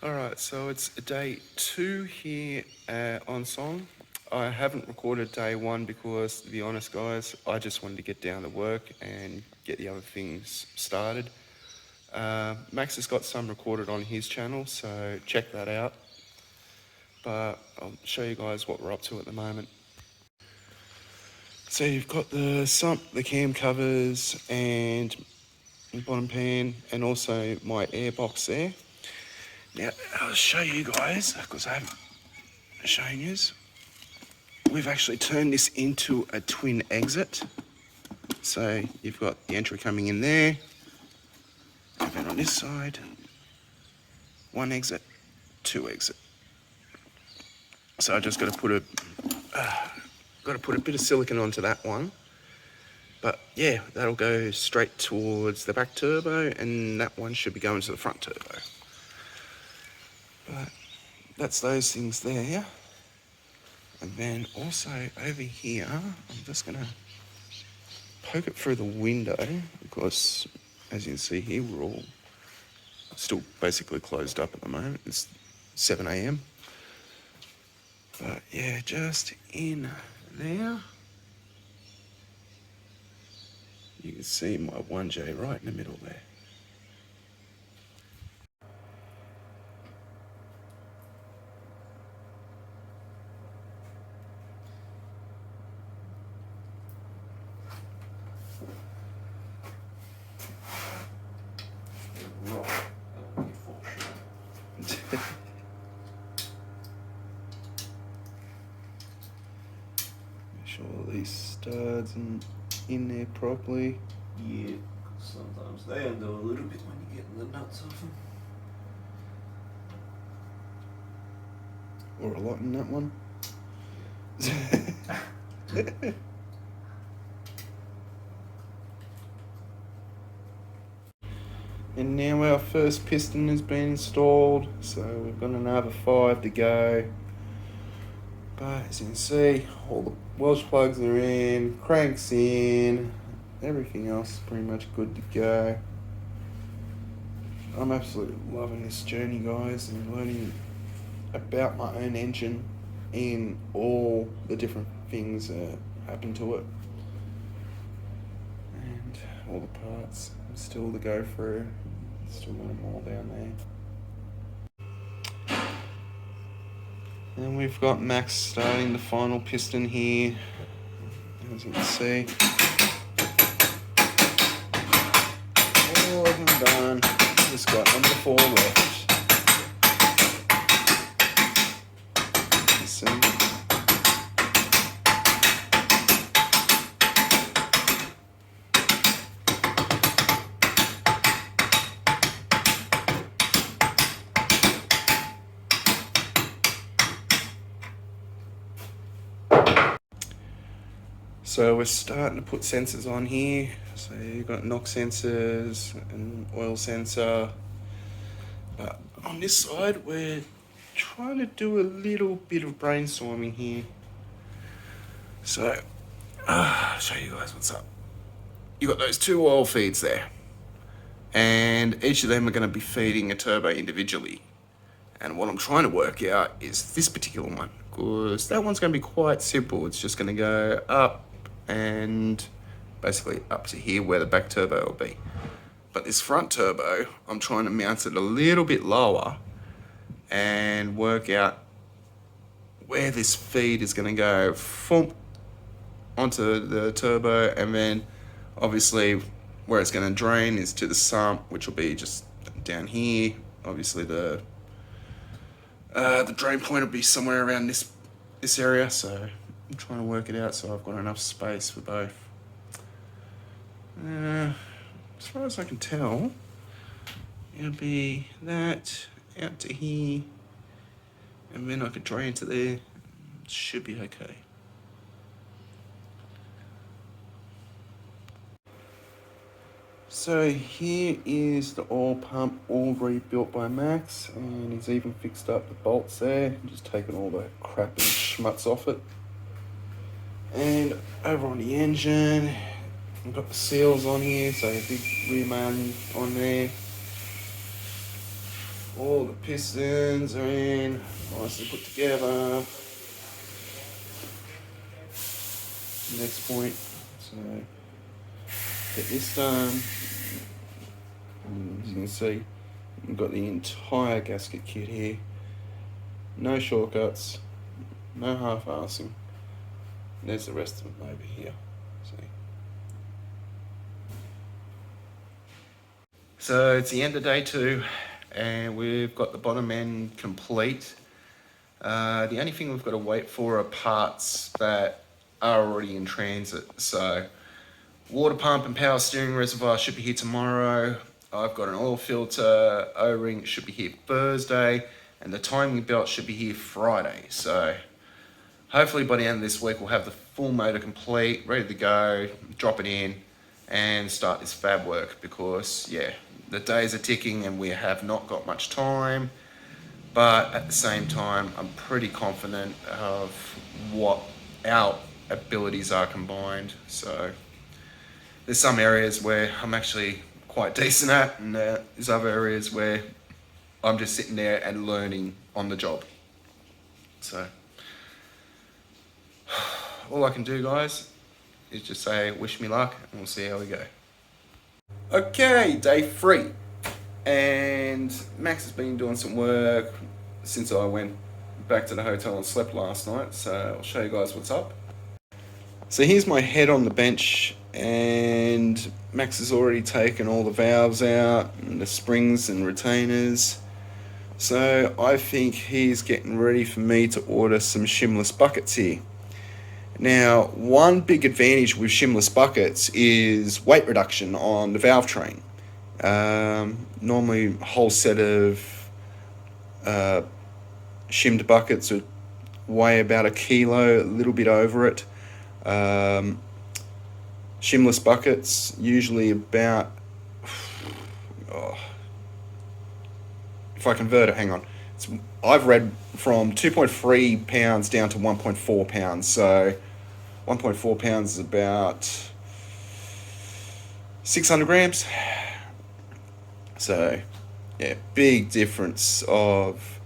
Alright, so it's day 2 here on song. I haven't recorded day 1 because, to be honest guys, I just wanted to get down to work and get the other things started. Max has got some recorded on his channel, so check that out. But I'll show you guys what we're up to at the moment. So you've got the sump, the cam covers, and bottom pan, and also my air box there. Now, I'll show you guys, because I haven't shown you. We've actually turned this into a twin exit. So you've got the entry coming in there, and then on this side, 1 exit, 2 exit. So I just got to put a bit of silicone onto that one. But yeah, that'll go straight towards the back turbo, and that one should be going to the front turbo. But that's those things there. And then also over here, I'm just gonna poke it through the window because, as you can see here, we're all still basically closed up at the moment. It's 7 AM. But yeah, just in there, you can see my 1J right in the middle there. Make sure these studs are in there properly. Yeah, sometimes they undo a little bit when you're getting the nuts off them. Or a lot in that one. And now our first piston has been installed, so we've got another 5 to go. But as you can see, all the Welsh plugs are in, cranks in, everything else is pretty much good to go. I'm absolutely loving this journey, guys, and learning about my own engine and all the different things that happen to it. And all the parts still to go through. Still got them all down there. And we've got Max starting the final piston here, as you can see. All of them done. Just got number 4 left. You see? So we're starting to put sensors on here. So you've got knock sensors and oil sensor. But on this side, we're trying to do a little bit of brainstorming here. So, I'll show you guys what's up. You've got those 2 oil feeds there. And each of them are going to be feeding a turbo individually. And what I'm trying to work out is this particular one, because that one's going to be quite simple. It's just going to go up and basically up to here where the back turbo will be. But this front turbo, I'm trying to mount it a little bit lower and work out where this feed is going to go onto the turbo, and then obviously where it's going to drain is to the sump, which will be just down here. Obviously the drain point will be somewhere around this area, so I'm trying to work it out so I've got enough space for both. As far as I can tell, it'll be that out to here, and then I could drain to there. Should be okay. So here is the oil pump, all rebuilt by Max, and he's even fixed up the bolts there, just taken all the crap and schmutz off it. And over on the engine, I've got the seals on here, so a big rear main on there. All the pistons are in, nicely put together. Next point, so get this done. And as you can see, we've got the entire gasket kit here. No shortcuts, no half-assing. There's the rest of them over here. See. So it's the end of day 2, and we've got the bottom end complete. The only thing we've got to wait for are parts that are already in transit. So water pump and power steering reservoir should be here tomorrow. I've got an oil filter, O-ring should be here Thursday, and the timing belt should be here Friday. So hopefully by the end of this week we'll have the full motor complete, ready to go, drop it in and start this fab work, because yeah, the days are ticking and we have not got much time. But at the same time, I'm pretty confident of what our abilities are combined. So there's some areas where I'm actually quite decent at, and there's other areas where I'm just sitting there and learning on the job. So all I can do, guys, is just say wish me luck, and we'll see how we go. Okay, day 3. And Max has been doing some work since I went back to the hotel and slept last night, so I'll show you guys what's up. So here's my head on the bench, and Max has already taken all the valves out and the springs and retainers. So I think he's getting ready for me to order some shimless buckets here. Now, one big advantage with shimless buckets is weight reduction on the valve train. Normally a whole set of shimmed buckets would weigh about 1 kilo, a little bit over it. Shimless buckets usually about, if I convert it, hang on, I've read from 2.3 pounds down to 1.4 pounds. So 1.4 pounds is about 600 grams. So yeah, big difference of,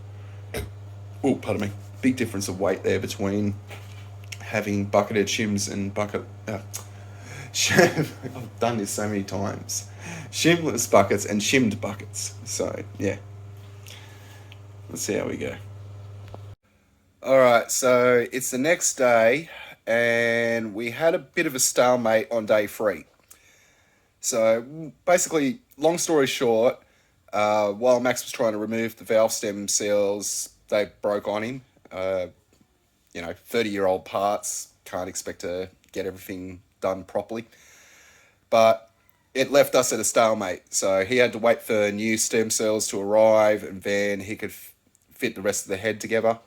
big difference of weight there between having bucketed shims and I've done this so many times. Shimless buckets and shimmed buckets. So yeah, let's see how we go. Alright, so it's the next day, and we had a bit of a stalemate on day 3. So basically, long story short, while Max was trying to remove the valve stem seals, they broke on him. 30-year-old parts, can't expect to get everything done properly. But it left us at a stalemate. So he had to wait for new stem cells to arrive, and then he could fit the rest of the head together.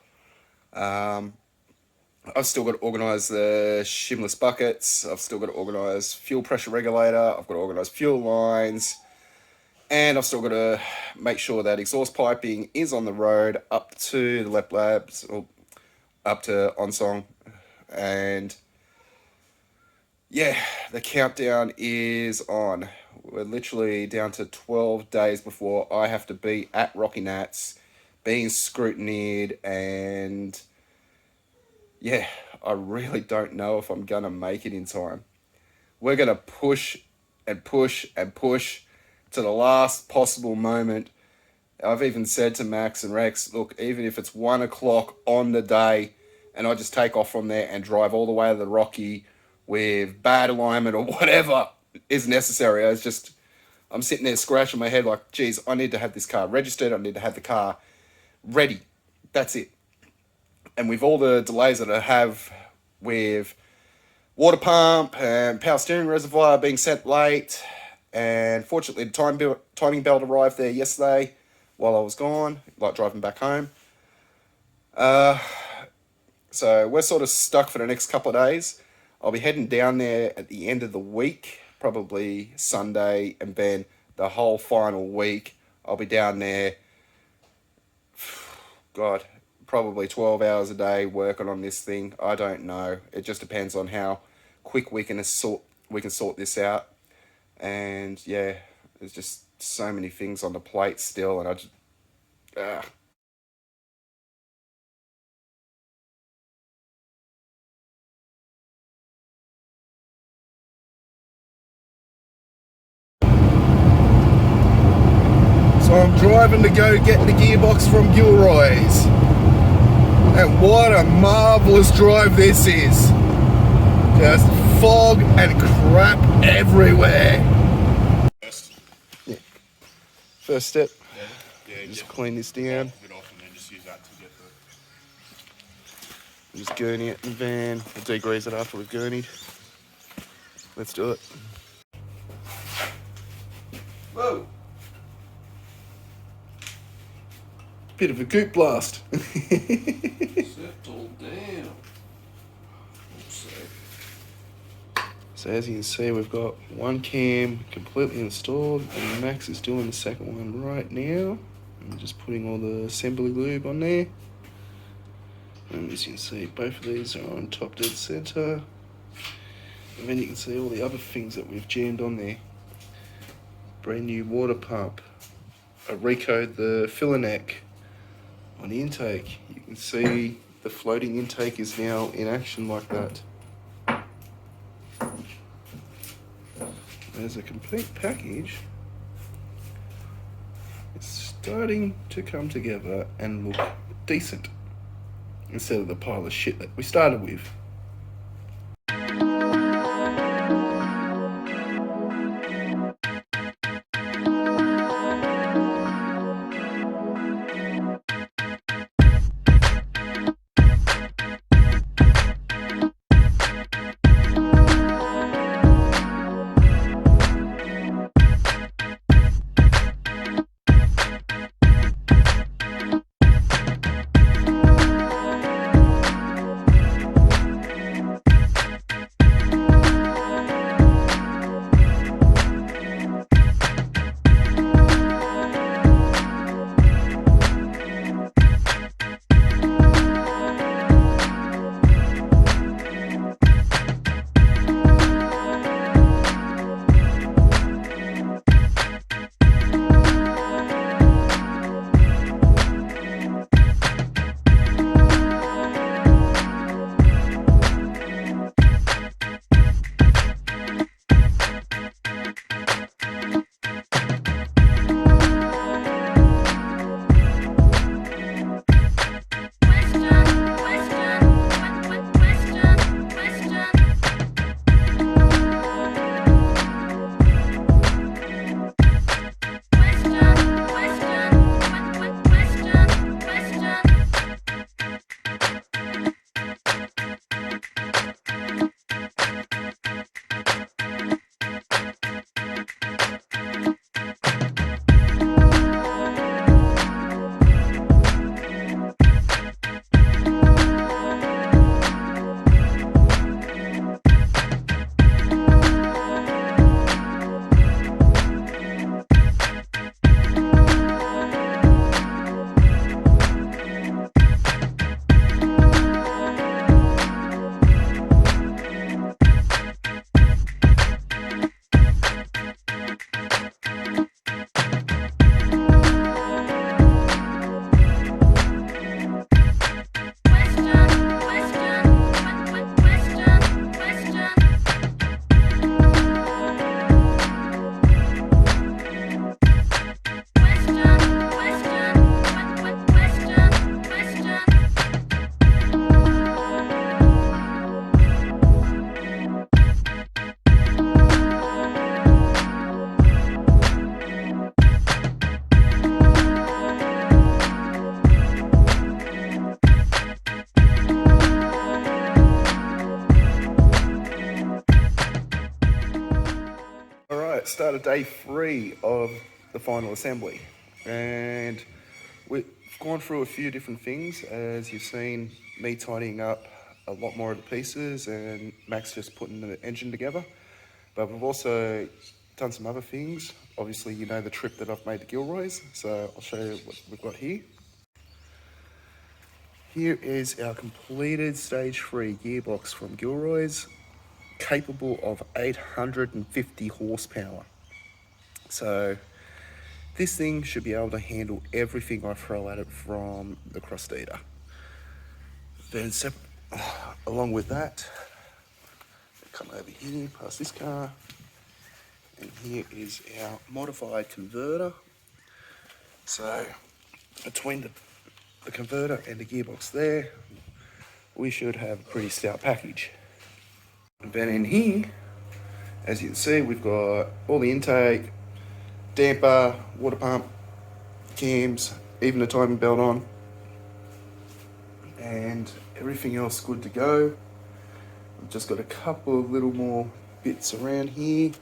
I've still got to organise the shimless buckets. I've still got to organise fuel pressure regulator. I've got to organise fuel lines. And I've still got to make sure that exhaust piping is on the road up to the Lep Labs, or up to Onsong. And yeah, the countdown is on. We're literally down to 12 days before I have to be at RockyNats, being scrutineered, and yeah, I really don't know if I'm going to make it in time. We're going to push and push and push to the last possible moment. I've even said to Max and Rex, look, even if it's 1 o'clock on the day and I just take off from there and drive all the way to the Rocky with bad alignment or whatever is necessary. I'm sitting there scratching my head like, geez, I need to have this car registered. I need to have the car ready. That's it. And with all the delays that I have with water pump and power steering reservoir being sent late, and fortunately the timing belt arrived there yesterday while I was gone, like driving back home. So we're sort of stuck for the next couple of days. I'll be heading down there at the end of the week, probably Sunday, and then the whole final week I'll be down there, God, probably 12 hours a day working on this thing. I don't know. It just depends on how quick we can sort we can sort this out. And yeah, there's just so many things on the plate still, and I just So I'm driving to go get the gearbox from Gilroy's. And what a marvellous drive this is. Just fog and crap everywhere. Yeah. First step, just clean this down. Just gurney it in the van. We'll degrease it after we've gurneyed. Let's do it. Whoa! Bit of a goop blast. Settle down. So as you can see, we've got one cam completely installed, and Max is doing the second one right now. I'm just putting all the assembly lube on there. And as you can see, both of these are on top dead center. And then you can see all the other things that we've jammed on there. Brand new water pump. I recode the filler neck on the intake. You can see the floating intake is now in action like that. There's a complete package. It's starting to come together and look decent instead of the pile of shit that we started with. Started day 3 of the final assembly, and we've gone through a few different things. As you've seen, me tidying up a lot more of the pieces and Max just putting the engine together. But we've also done some other things. Obviously, you know the trip that I've made to Gilroy's, so I'll show you what we've got here. Here is our completed stage 3 gearbox from Gilroy's. capable of 850 horsepower. So this thing should be able to handle everything I throw at it from the Crustida. Then along with that, come over here past this car, and here is our modified converter. So between the converter and the gearbox there, we should have a pretty stout package. And then in here, as you can see, we've got all the intake, damper, water pump, cams, even the timing belt on, and everything else good to go. I've just got a couple of little more bits around here.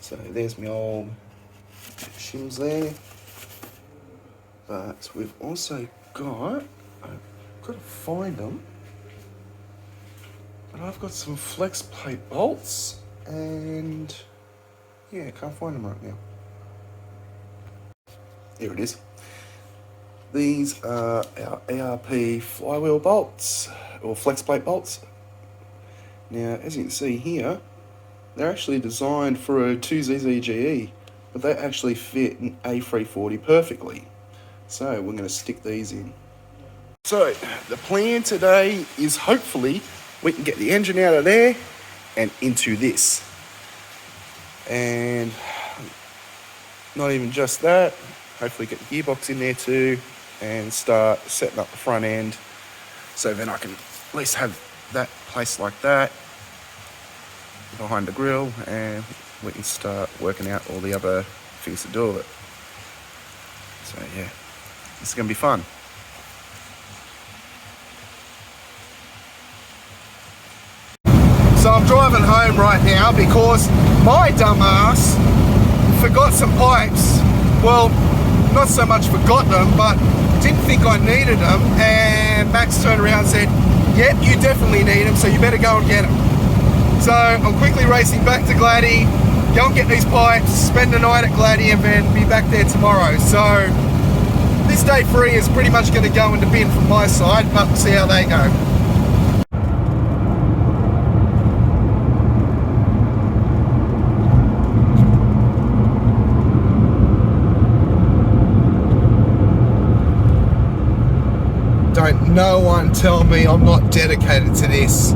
So there's my old shims there. But we've also got, I've got to find them, but I've got some flex plate bolts and yeah, can't find them right now. Here it is. These are our ARP flywheel bolts or flex plate bolts. Now, as you can see here, they're actually designed for a 2ZZGE, but they actually fit an A340 perfectly. So we're going to stick these in. So the plan today is hopefully we can get the engine out of there and into this. And not even just that, hopefully get the gearbox in there too and start setting up the front end. So then I can at least have that placed like that behind the grill, and we can start working out all the other things to do with it. So yeah, this is going to be fun. So I'm driving home right now because my dumbass forgot some pipes. Well, not so much forgot them, but didn't think I needed them, and Max turned around and said, yep, you definitely need them, so you better go and get them. So I'm quickly racing back to Gladdy, go and get these pipes, spend the night at Gladdy, and then be back there tomorrow. So this day 3 is pretty much going to go in the bin from my side, but we'll see how they go. Don't no one tell me I'm not dedicated to this.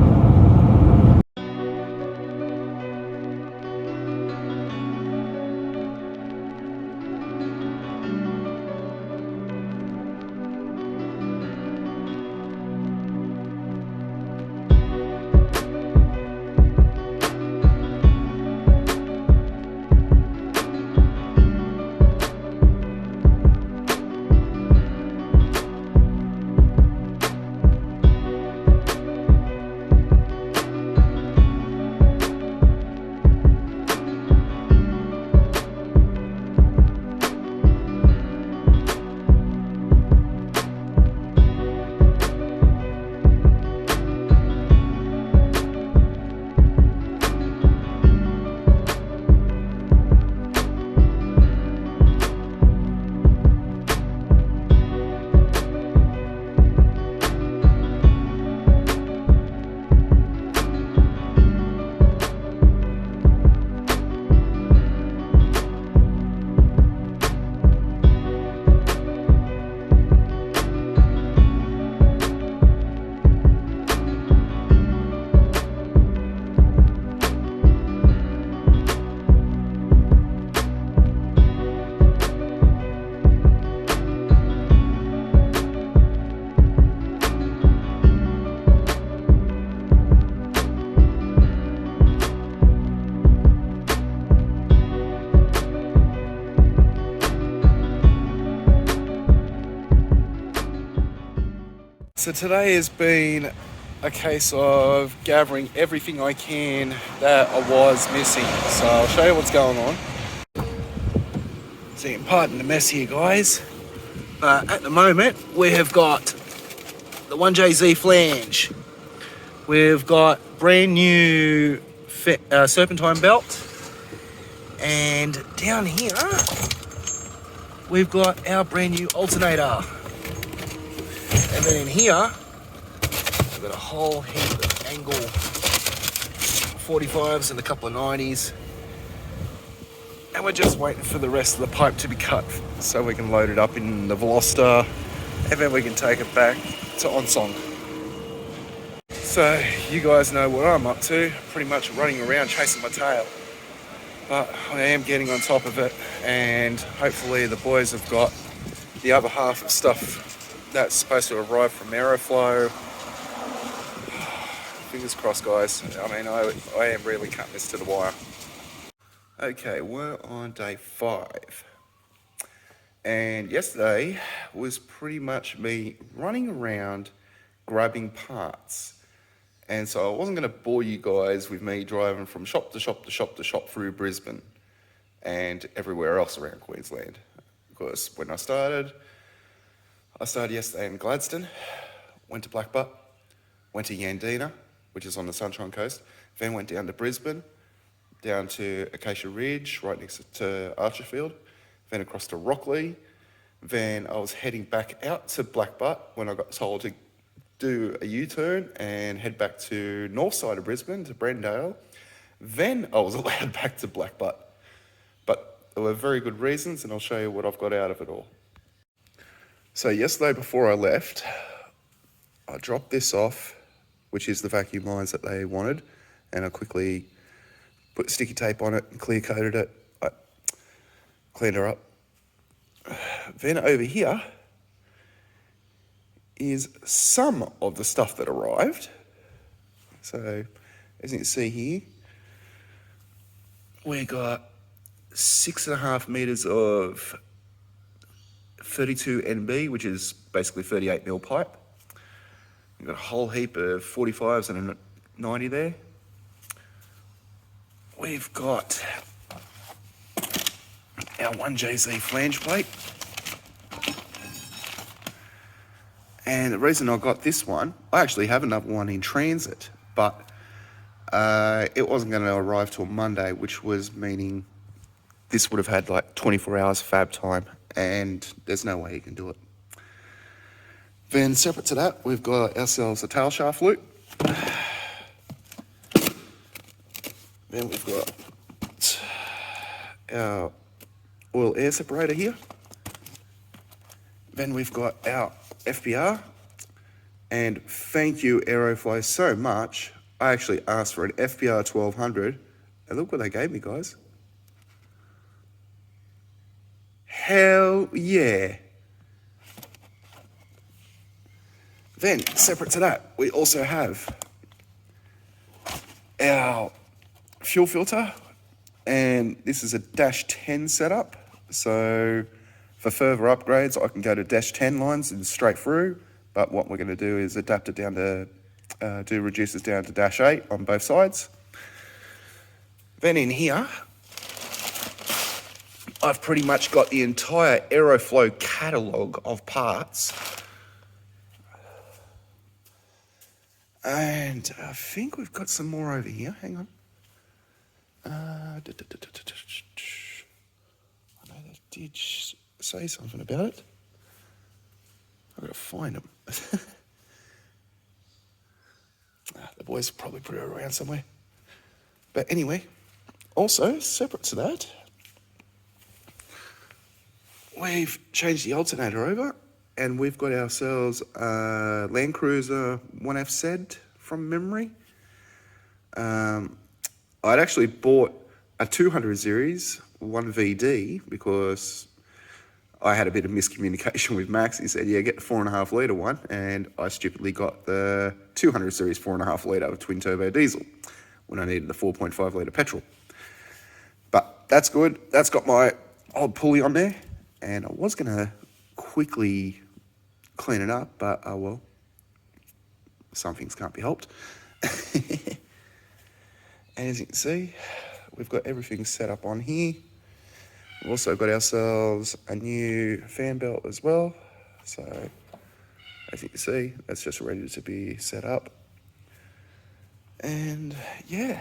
So today has been a case of gathering everything I can that I was missing. So I'll show you what's going on. So pardon the mess here, guys. But at the moment, we have got the 1JZ flange. We've got brand new serpentine belt. And down here, we've got our brand new alternator. And then in here, we've got a whole heap of angle 45s and a couple of 90s. And we're just waiting for the rest of the pipe to be cut so we can load it up in the Veloster and then we can take it back to Onsong. So you guys know what I'm up to, pretty much running around chasing my tail. But I am getting on top of it, and hopefully the boys have got the other half of stuff that's supposed to arrive from Aeroflow. Fingers crossed, guys. I mean, I am really cutting this to the wire. Okay, we're on day 5. And yesterday was pretty much me running around grabbing parts. And so I wasn't going to bore you guys with me driving from shop to shop to shop to shop through Brisbane and everywhere else around Queensland. Because when I started yesterday in Gladstone, went to Blackbutt, went to Yandina, which is on the Sunshine Coast, then went down to Brisbane, down to Acacia Ridge, right next to Archerfield, then across to Rockley, then I was heading back out to Blackbutt when I got told to do a U-turn and head back to north side of Brisbane to Brendale. Then I was allowed back to Blackbutt. But there were very good reasons, and I'll show you what I've got out of it all. So yesterday before I left, I dropped this off, which is the vacuum lines that they wanted, and I quickly put sticky tape on it and clear coated it. I cleaned her up. Then over here is some of the stuff that arrived. So as you can see here, we got 6.5 meters of 32 NB, which is basically 38 mil pipe. We've got a whole heap of 45s and a 90 there. We've got our 1JZ flange plate. And the reason I got this one, I actually have another one in transit, but it wasn't going to arrive till Monday, which was meaning this would have had like 24 hours fab time, and there's no way you can do it. Then separate to that, we've got ourselves a tail shaft loop. Then we've got our oil air separator here. Then we've got our FBR, and thank you Aeroflow so much. I actually asked for an FBR 1200, and look what they gave me, guys. Hell yeah. Then, separate to that, we also have our fuel filter, and this is a -10 setup, so for further upgrades, I can go to -10 lines and straight through, but what we're going to do is adapt it down to, do reducers down to -8 on both sides. Then in here, I've pretty much got the entire Aeroflow catalogue of parts. And I think we've got some more over here, hang on. I know they did say something about it. I've got to find them. The boys probably put it around somewhere. But anyway, also separate to that, we've changed the alternator over, and we've got ourselves a Land Cruiser 1FZ from memory. I'd actually bought a 200 series 1VD because I had a bit of miscommunication with Max. He said, yeah, get the 4.5 litre one, and I stupidly got the 200 series 4.5 litre twin turbo diesel when I needed the 4.5 litre petrol. But that's good. That's got my old pulley on there, and I was going to quickly clean it up, but oh well, some things can't be helped. And as you can see, we've got everything set up on here. We've also got ourselves a new fan belt as well. So as you can see, that's just ready to be set up. And yeah,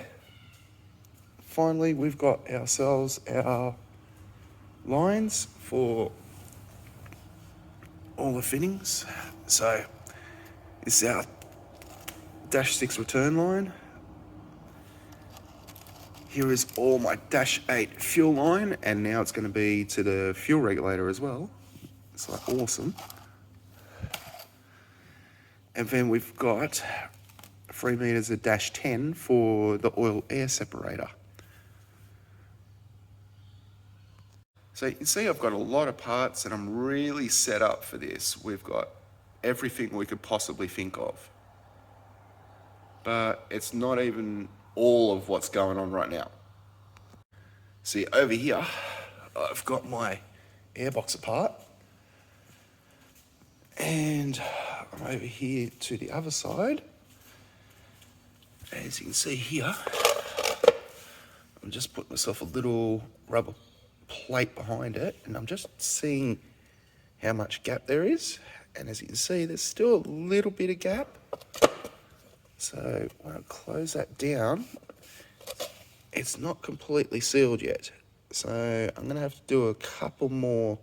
finally we've got ourselves our lines for all the fittings. So this is our -6 return line. here is all my Dash 8 fuel line, and now it's going to be to the fuel regulator as well. It's like awesome. And then we've got 3 meters of Dash 10 for the oil air separator. So you can see I've got a lot of parts and I'm really set up for this. We've got everything we could possibly think of. But it's not even all of what's going on right now. See, over here, I've got my airbox apart. And I'm over here to the other side. As you can see here, I'm just putting myself a little rubber plate behind it, and I'm just seeing how much gap there is. And as you can see, there's still a little bit of gap. So when I close that down, it's not completely sealed yet. So I'm gonna have to do a couple more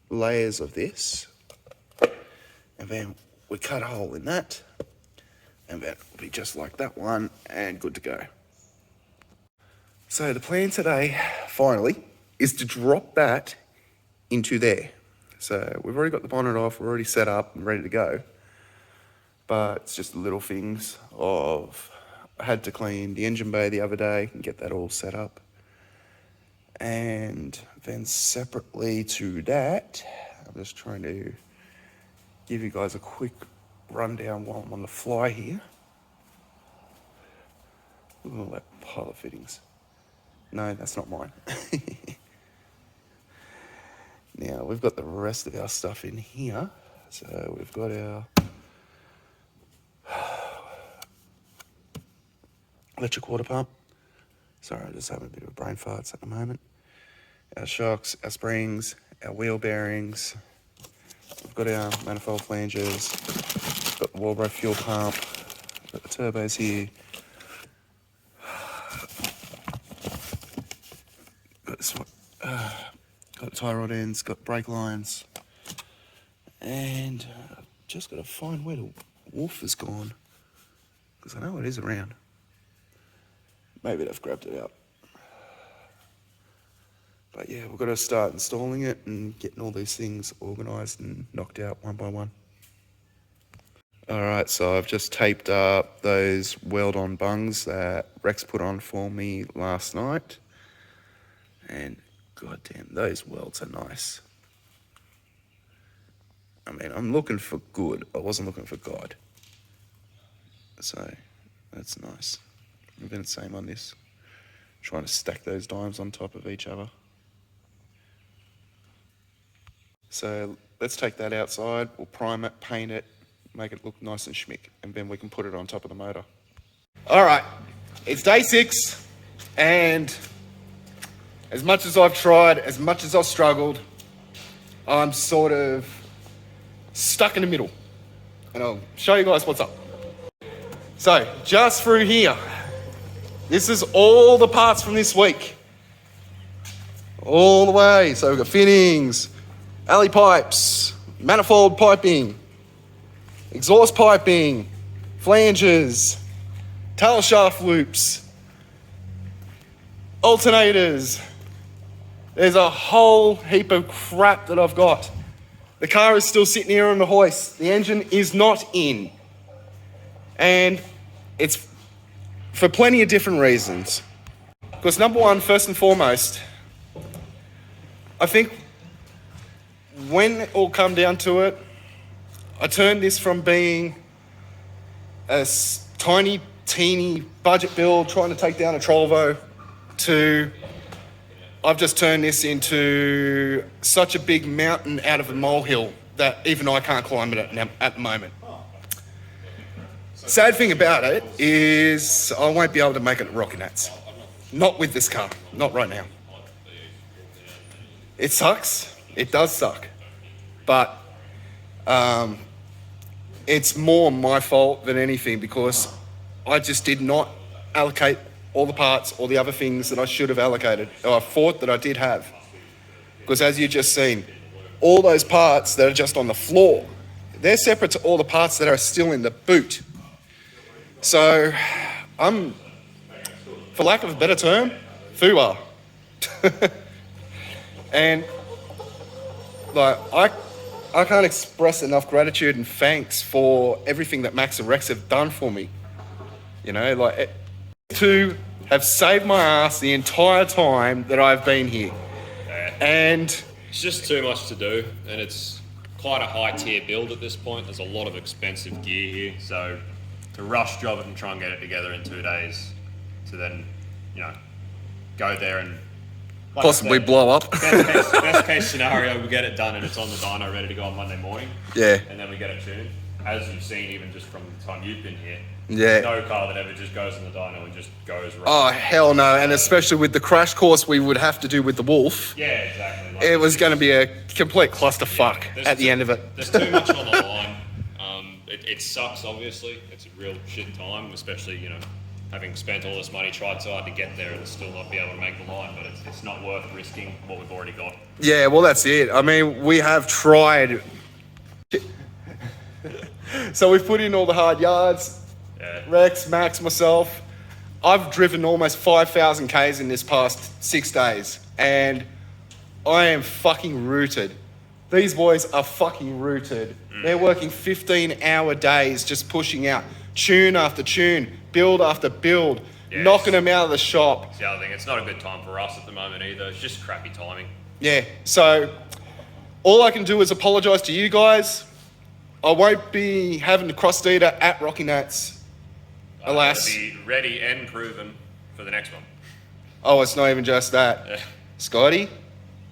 layers of this, and then we cut a hole in that, and then it'll be just like that one and good to go. So the plan today, finally, is to drop that into there. So we've already got the bonnet off, we're already set up and ready to go. But it's just the little things of, I had to clean the engine bay the other day and get that all set up. And then separately to that, I'm just trying to give you guys a quick rundown while I'm on the fly here. Look at all that pile of fittings. No, that's not mine. Now, we've got the rest of our stuff in here. So we've got our electric water pump. Sorry, I'm just having a bit of brain farts at the moment. Our shocks, our springs, our wheel bearings. We've got our manifold flanges. We've got the Walbro fuel pump. We've got the turbos here. Got this one. Got the tie rod ends, got brake lines, and I've just got to find where the wolf has gone, because I know it is around. Maybe they've grabbed it out. But yeah, we've got to start installing it and getting all these things organised and knocked out one by one. Alright, so I've just taped up those weld-on bungs that Rex put on for me last night, and God damn, those welds are nice. I mean, I'm looking for good. I wasn't looking for God. So, that's nice. I've been the same on this. Trying to stack those dimes on top of each other. So, let's take that outside. We'll prime it, paint it, make it look nice and schmick, and then we can put it on top of the motor. Alright, it's day 6, and as much as I've tried, as much as I've struggled, I'm sort of stuck in the middle. And I'll show you guys what's up. So, just through here, this is all the parts from this week. All the way. So we've got fittings, alley pipes, manifold piping, exhaust piping, flanges, tail shaft loops, alternators. There's a whole heap of crap that I've got. The car is still sitting here on the hoist. The engine is not in. And it's for plenty of different reasons. Because number one, first and foremost, I think when it all come down to it, I turned this from being a tiny, teeny budget build trying to take down a Trolvo to I've just turned this into such a big mountain out of a molehill that even I can't climb it at the moment. Sad thing about it is I won't be able to make it at RockyNats. Not with this car, not right now. It sucks, it does suck, but it's more my fault than anything because I just did not allocate all the parts, all the other things that I should have allocated, or I thought that I did have. Because as you just seen, all those parts that are just on the floor, they're separate to all the parts that are still in the boot. So I'm for lack of a better term, FUBAR. And like I can't express enough gratitude and thanks for everything that Max and Rex have done for me. You know, like two have saved my ass the entire time that I've been here. Yeah. And it's just too much to do, and it's quite a high tier build at this point. There's a lot of expensive gear here, so to rush job it and try and get it together in 2 days, to then, you know, go there and like possibly blow up. Best case scenario, we get it done and it's on the dyno ready to go on Monday morning. Yeah. And then we get it tuned. As you've seen, even just from the time you've been here, yeah, no car that ever just goes in the dyno and just goes right. Oh, hell no. And especially with the crash course we would have to do with the Wolf. Yeah, exactly. Like, it was going to be a complete clusterfuck at the end of it. There's too much on the line. It sucks, obviously. It's a real shit time, especially, you know, having spent all this money, tried so hard to get there and still not be able to make the line, but it's not worth risking what we've already got. Yeah, well, that's it. I mean, we have tried. So we've put in all the hard yards. Yeah. Rex, Max, myself. I've driven almost 5,000 Ks in this past 6 days, and I am fucking rooted. These boys are fucking rooted. They're working 15-hour days just pushing out tune after tune, build after build, knocking them out of the shop. It's the other thing. It's not a good time for us at the moment either. It's just crappy timing. Yeah, so all I can do is apologise to you guys. I won't be having the Crustida at RockyNats, alas. Be ready and proven for the next one. Oh, it's not even just that. Yeah. Scotty,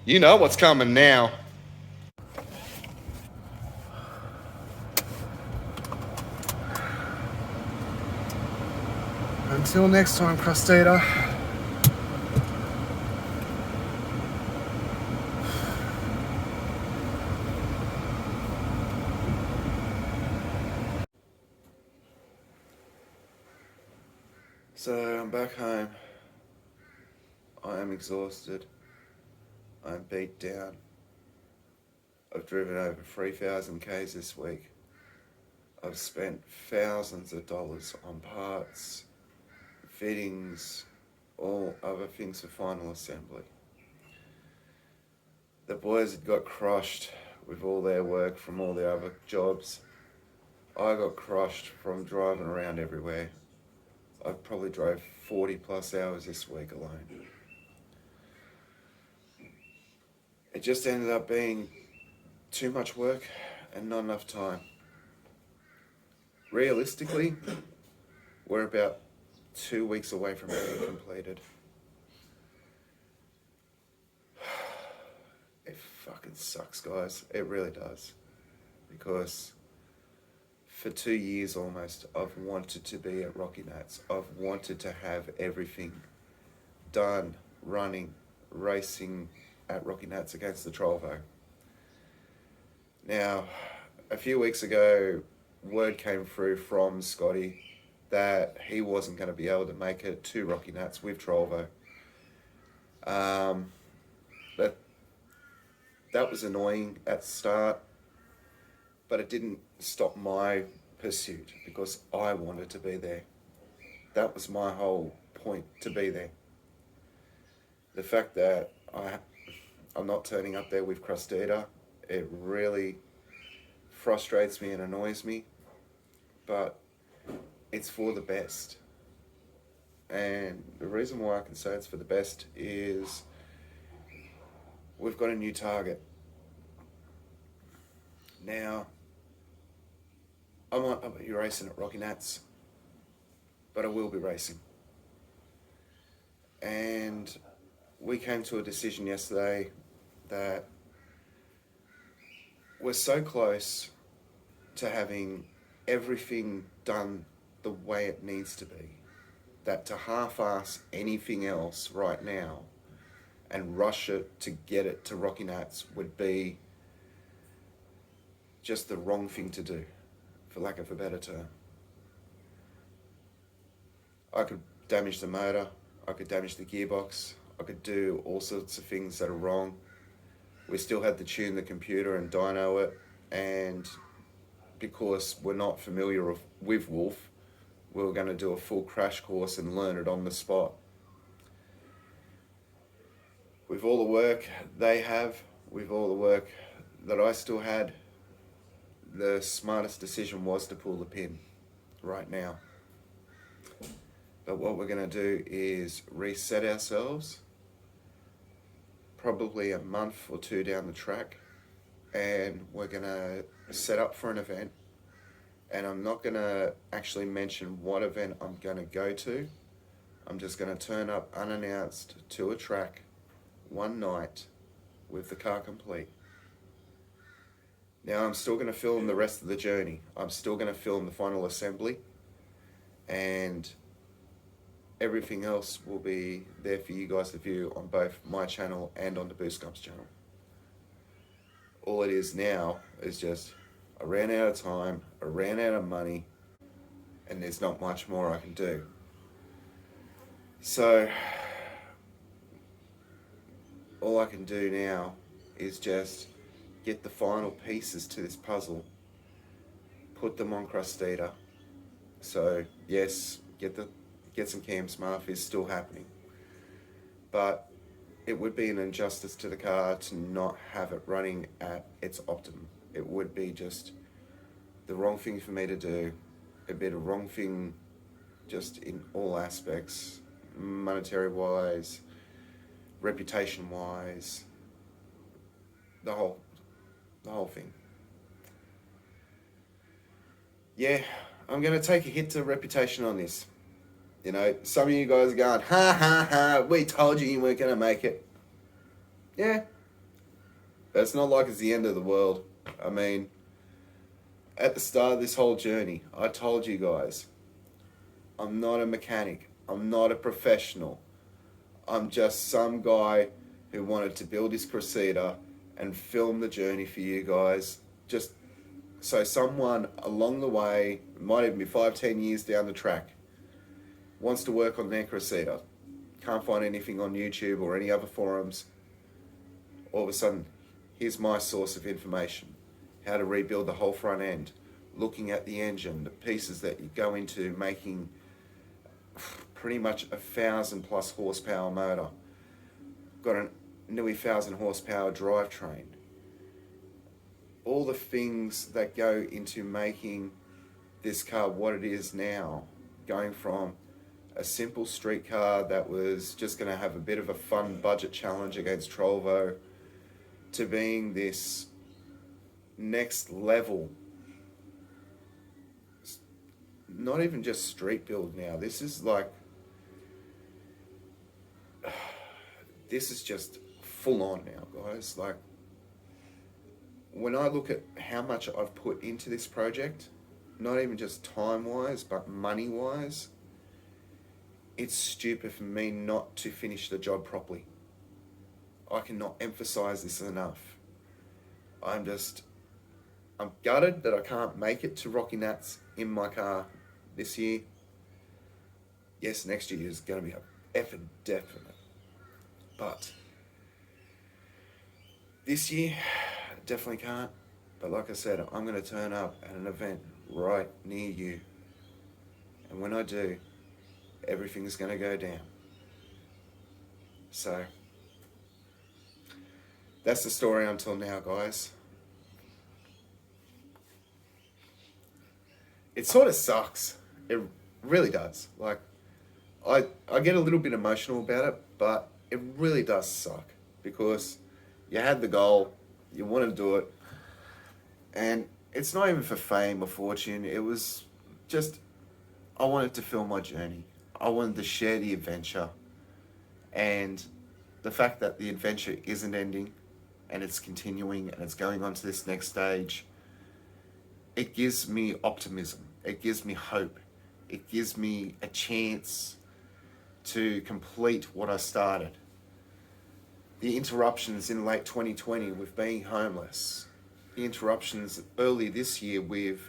you know what's coming now. Until next time, Crustida. So I'm back home. I am exhausted. I'm beat down. I've driven over 3,000 Ks this week. I've spent thousands of dollars on parts, fittings, all other things for final assembly. The boys had got crushed with all their work from all the other jobs. I got crushed from driving around everywhere. I probably drove 40 plus hours this week alone. It just ended up being too much work and not enough time. Realistically, we're about 2 weeks away from being completed. It fucking sucks, guys. It really does. Because for 2 years almost, I've wanted to be at RockyNats. I've wanted to have everything done, running, racing at RockyNats against the Trovo. Now, a few weeks ago, word came through from Scotty that he wasn't going to be able to make it to RockyNats with Trovo. That was annoying at the start, but it didn't stop my pursuit because I wanted to be there. That was my whole point, to be there. The fact that I'm not turning up there with Crustida, it really frustrates me and annoys me, but it's for the best. And the reason why I can say it's for the best is we've got a new target. Now, I might not be racing at RockyNats, but I will be racing. And we came to a decision yesterday that we're so close to having everything done the way it needs to be, that to half-ass anything else right now and rush it to get it to RockyNats would be just the wrong thing to do, for lack of a better term. I could damage the motor, I could damage the gearbox, I could do all sorts of things that are wrong. We still had to tune the computer and dyno it, and because we're not familiar with Wolf, we were going to do a full crash course and learn it on the spot with all the work they have, with all the work that I still had, the smartest decision was to pull the pin right now. But what we're going to do is reset ourselves, probably a month or two down the track, and we're going to set up for an event. And I'm not going to actually mention what event I'm going to go to. I'm just going to turn up unannounced to a track one night with the car complete. Now I'm still going to film the rest of the journey. I'm still going to film the final assembly, and everything else will be there for you guys to view on both my channel and on the Boost Gumps channel. All it is now is just, I ran out of time, I ran out of money, and there's not much more I can do. So, all I can do now is just get the final pieces to this puzzle, put them on Crustida. So, yes, get some cams. Maf is still happening. But it would be an injustice to the car to not have it running at its optimum. It would be just the wrong thing for me to do. It'd be the wrong thing just in all aspects, monetary wise, reputation wise, the whole thing. Yeah, I'm gonna take a hit to reputation on this. You know, some of you guys are going, ha ha ha, we told you weren't gonna make it. Yeah, but it's not like it's the end of the world. I mean, at the start of this whole journey, I told you guys, I'm not a mechanic. I'm not a professional. I'm just some guy who wanted to build his Crustida and film the journey for you guys. Just so someone along the way, might even be 5-10 years down the track, wants to work on their Crustida, can't find anything on YouTube or any other forums, all of a sudden, here's my source of information. How to rebuild the whole front end, looking at the engine, the pieces that you go into making pretty much 1,000+ horsepower motor. Got a nearly 1,000 horsepower drivetrain. All the things that go into making this car what it is now, going from a simple street car that was just going to have a bit of a fun budget challenge against Trovo, to being this next level, not even just street build now. This is like, this is just full on now, guys. Like, when I look at how much I've put into this project, not even just time-wise, but money-wise, it's stupid for me not to finish the job properly. I cannot emphasize this enough. I'm gutted that I can't make it to RockyNats in my car this year. Yes, next year is going to be a effing definite. But this year, definitely can't. But like I said, I'm going to turn up at an event right near you. And when I do, everything's going to go down. So, that's the story until now, guys. It sort of sucks. It really does. Like, I get a little bit emotional about it, but it really does suck. Because you had the goal, you want to do it, and it's not even for fame or fortune. It was just, I wanted to film my journey. I wanted to share the adventure. And the fact that the adventure isn't ending, and it's continuing, and it's going on to this next stage, it gives me optimism. It gives me hope. It gives me a chance to complete what I started. The interruptions in late 2020 with being homeless, the interruptions early this year with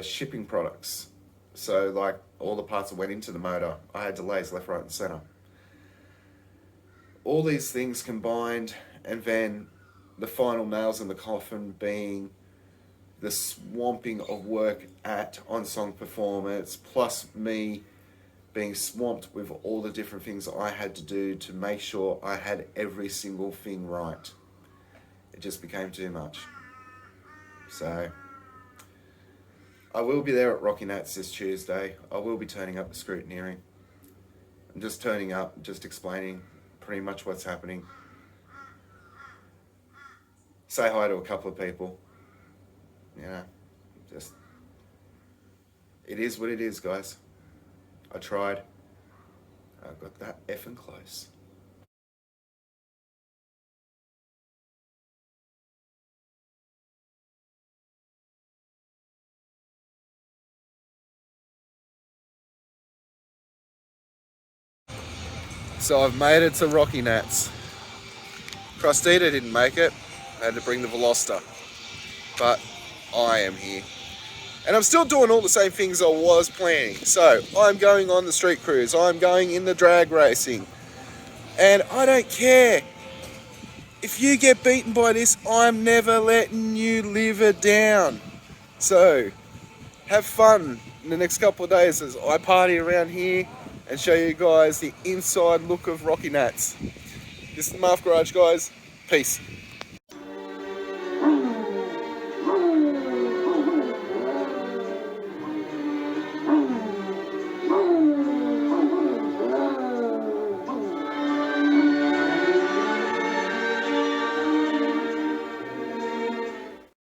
shipping products. So like all the parts that went into the motor, I had delays left, right and center. All these things combined, and then the final nails in the coffin being the swamping of work at On Song Performance, plus me being swamped with all the different things I had to do to make sure I had every single thing right. It just became too much. So I will be there at RockyNats this Tuesday. I will be turning up the scrutineering. I'm just turning up, just explaining pretty much what's happening. Say hi to a couple of people. You know, just, it is what it is, guys. I tried. I got that effing close. So I've made it to RockyNats. Crustida didn't make it. I had to bring the Veloster. But I am here. And I'm still doing all the same things I was planning. So I'm going on the street cruise. I'm going in the drag racing. And I don't care. If you get beaten by this, I'm never letting you live it down. So have fun in the next couple of days as I party around here and show you guys the inside look of RockyNats. This is the Maf Garage, guys. Peace. Oh.